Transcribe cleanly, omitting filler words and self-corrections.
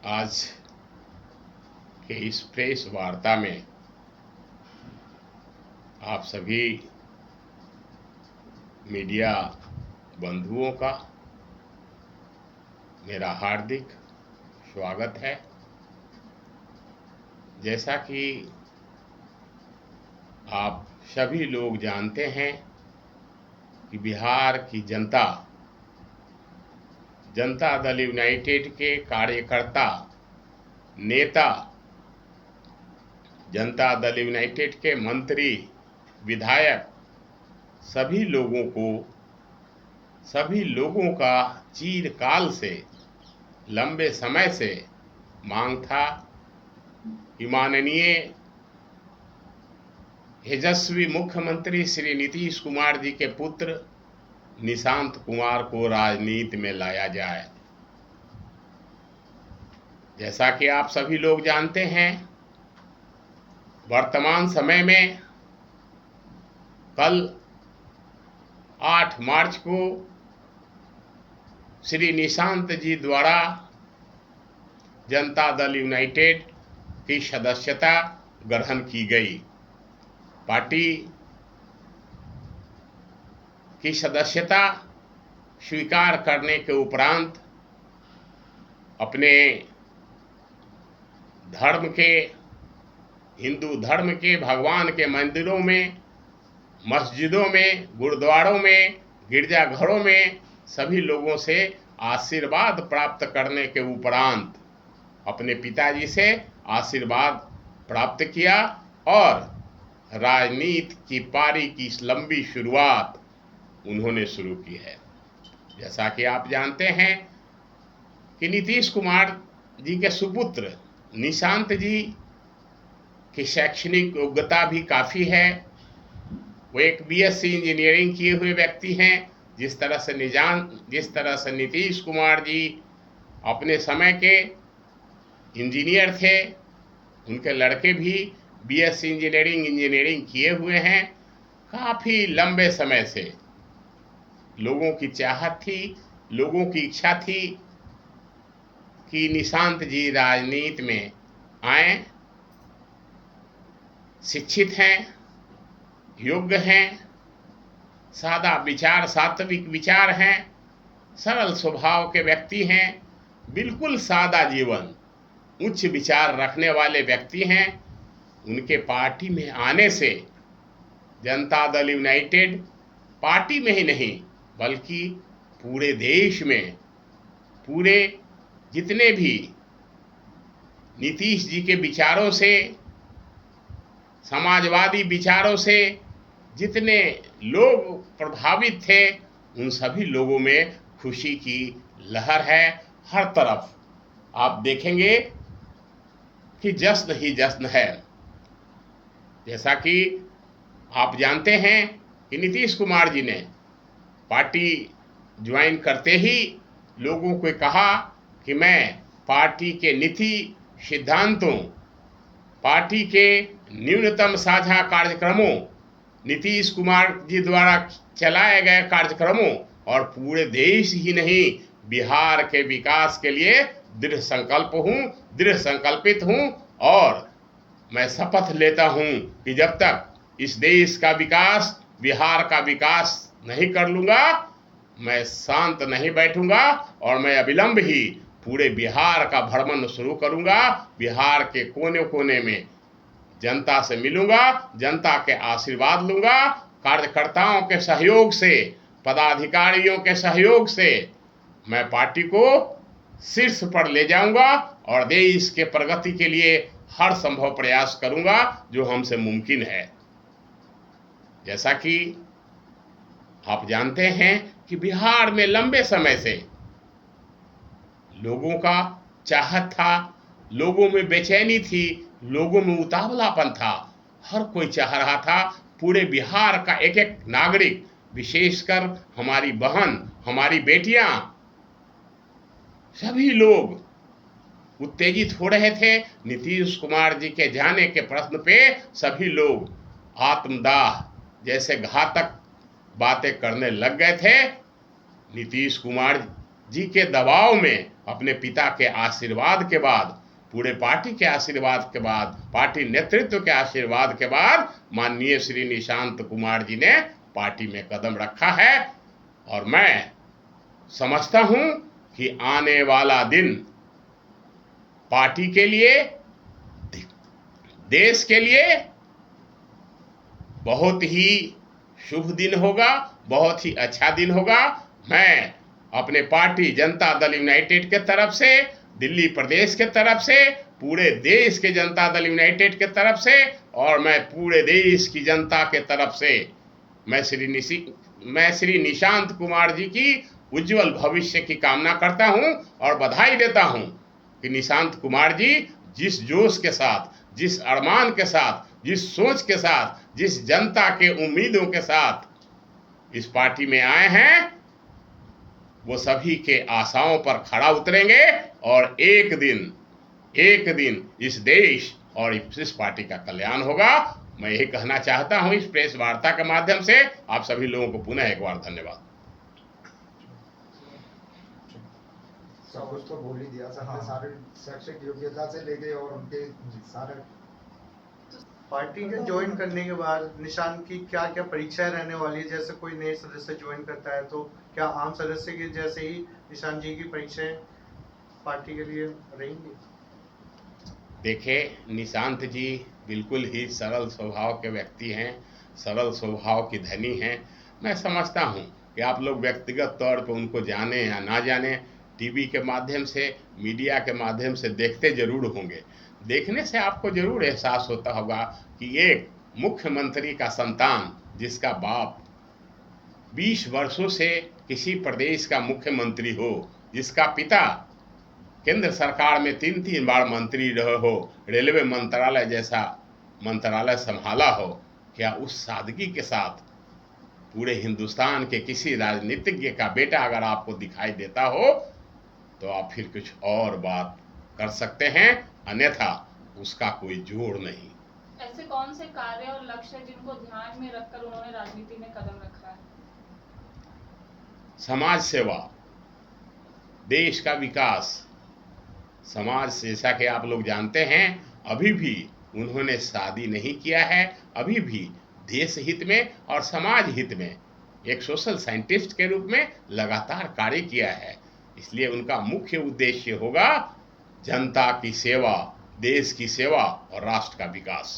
आज के इस प्रेस वार्ता में आप सभी मीडिया बंधुओं का मेरा हार्दिक स्वागत है। जैसा कि आप सभी लोग जानते हैं कि बिहार की जनता दल यूनाइटेड के कार्यकर्ता, नेता, जनता दल यूनाइटेड के मंत्री, विधायक, सभी लोगों का चिरकाल से, लंबे समय से मांग था कि माननीय तेजस्वी मुख्यमंत्री श्री नीतीश कुमार जी के पुत्र निशांत कुमार को राजनीति में लाया जाए। जैसा कि आप सभी लोग जानते हैं, वर्तमान समय में कल 8 मार्च को श्री निशांत जी द्वारा जनता दल यूनाइटेड की सदस्यता ग्रहण की गई। पार्टी की सदस्यता स्वीकार करने के उपरांत अपने धर्म के, हिंदू धर्म के भगवान के मंदिरों में, मस्जिदों में, गुरुद्वारों में, गिरजाघरों में सभी लोगों से आशीर्वाद प्राप्त करने के उपरांत अपने पिताजी से आशीर्वाद प्राप्त किया और राजनीति की पारी की लंबी शुरुआत उन्होंने शुरू की है। जैसा कि आप जानते हैं कि नीतीश कुमार जी के सुपुत्र निशांत जी की शैक्षणिक योग्यता भी काफ़ी है। वो एक बीएससी इंजीनियरिंग किए हुए व्यक्ति हैं। जिस तरह से नीतीश कुमार जी अपने समय के इंजीनियर थे, उनके लड़के भी बीएससी इंजीनियरिंग किए हुए हैं। काफ़ी लंबे समय से लोगों की चाहत थी, लोगों की इच्छा थी कि निशांत जी राजनीति में आएं। शिक्षित हैं, योग्य हैं, सात्विक विचार हैं, सरल स्वभाव के व्यक्ति हैं, बिल्कुल सादा जीवन, उच्च विचार रखने वाले व्यक्ति हैं। उनके पार्टी में आने से जनता दल यूनाइटेड पार्टी में ही नहीं बल्कि पूरे देश में, पूरे जितने भी नीतीश जी के विचारों से, समाजवादी विचारों से जितने लोग प्रभावित थे, उन सभी लोगों में खुशी की लहर है। हर तरफ आप देखेंगे कि जश्न ही जश्न है। जैसा कि आप जानते हैं कि नीतीश कुमार जी ने पार्टी ज्वाइन करते ही लोगों को कहा कि मैं पार्टी के नीति सिद्धांतों, पार्टी के न्यूनतम साझा कार्यक्रमों, नीतीश कुमार जी द्वारा चलाए गए कार्यक्रमों और पूरे देश ही नहीं बिहार के विकास के लिए दृढ़ संकल्पित हूँ और मैं शपथ लेता हूँ कि जब तक इस देश का विकास, बिहार का विकास नहीं कर लूँगा, मैं शांत नहीं बैठूंगा और मैं अविलंब ही पूरे बिहार का भ्रमण शुरू करूंगा। बिहार के कोने कोने में जनता से मिलूंगा, जनता के आशीर्वाद लूंगा, कार्यकर्ताओं के सहयोग से, पदाधिकारियों के सहयोग से मैं पार्टी को शीर्ष पर ले जाऊंगा और देश के प्रगति के लिए हर संभव प्रयास करूंगा जो हमसे मुमकिन है। जैसा कि आप जानते हैं कि बिहार में लंबे समय से लोगों का चाहत था, लोगों में बेचैनी थी, लोगों में उतावलापन था। हर कोई चाह रहा था पूरे बिहार का एक एक नागरिक, विशेषकर हमारी बहन, हमारी बेटियां, सभी लोग उत्तेजित हो रहे थे। नीतीश कुमार जी के जाने के प्रश्न पे सभी लोग आत्मदाह जैसे घातक बातें करने लग गए थे। नीतीश कुमार जी के दबाव में, अपने पिता के आशीर्वाद के बाद, पूरे पार्टी के आशीर्वाद के बाद, पार्टी नेतृत्व के आशीर्वाद के बाद माननीय श्री निशांत कुमार जी ने पार्टी में कदम रखा है। और मैं समझता हूं कि आने वाला दिन पार्टी के लिए, देश के लिए बहुत ही शुभ दिन होगा, बहुत ही अच्छा दिन होगा। मैं अपने पार्टी जनता दल यूनाइटेड के तरफ से, दिल्ली प्रदेश के तरफ से, पूरे देश के जनता दल यूनाइटेड के तरफ से, और मैं पूरे देश की जनता के तरफ से मैं श्री निशांत कुमार जी की उज्जवल भविष्य की कामना करता हूं और बधाई देता हूं कि निशांत कुमार जी जिस जोश के साथ, जिस अरमान के साथ, जिस सोच के साथ, जिस जनता के उम्मीदों के साथ इस पार्टी में आए हैं, वो सभी के आशाओं पर खड़ा उतरेंगे और एक दिन इस देश और इस पार्टी का कल्याण होगा। मैं यही कहना चाहता हूं इस प्रेस वार्ता के माध्यम से। आप सभी लोगों को पुनः एक बार धन्यवाद। सब कुछ तो बोल ही दिया सर ने, सारे शैक्षिक योग्यता से लेके और उनके सारे। पार्टी के ज्वाइन करने के बाद निशांत की क्या क्या परीक्षाएं रहने वाली है? जैसे कोई नए सदस्य ज्वाइन करता है तो क्या आम सदस्य के जैसे ही निशांत जी की परीक्षाएं पार्टी के लिए रहेंगी? देखिए, निशांत जी बिल्कुल ही सरल स्वभाव के व्यक्ति हैं, सरल स्वभाव की धनी हैं। मैं समझता हूं कि आप लोग व्यक्तिगत तौर पर उनको जाने या ना जाने, टीवी के माध्यम से, मीडिया के माध्यम से देखते जरूर होंगे। देखने से आपको जरूर एहसास होता होगा कि एक मुख्यमंत्री का संतान, जिसका बाप 20 वर्षों से किसी प्रदेश का मुख्यमंत्री हो, जिसका पिता केंद्र सरकार में 3 बार मंत्री रहे हो, रेलवे मंत्रालय जैसा मंत्रालय संभाला हो, क्या उस सादगी के साथ पूरे हिंदुस्तान के किसी राजनीतिज्ञ का बेटा अगर आपको दिखाई देता हो तो आप फिर कुछ और बात कर सकते हैं, अन्यथा उसका कोई जोड़ नहीं। ऐसे कौन से कार्य और लक्ष्य जिनको ध्यान में रखकर उन्होंने राजनीति में कदम रखा है? समाज सेवा, देश का विकास, समाज, जैसा कि आप लोग जानते हैं, अभी भी उन्होंने शादी नहीं किया है, अभी भी देश हित में और समाज हित में एक सोशल साइंटिस्ट के रूप में लगातार कार्य किया है। इसलिए उनका मुख्य उद्देश्य होगा जनता की सेवा, देश की सेवा और राष्ट्र का विकास।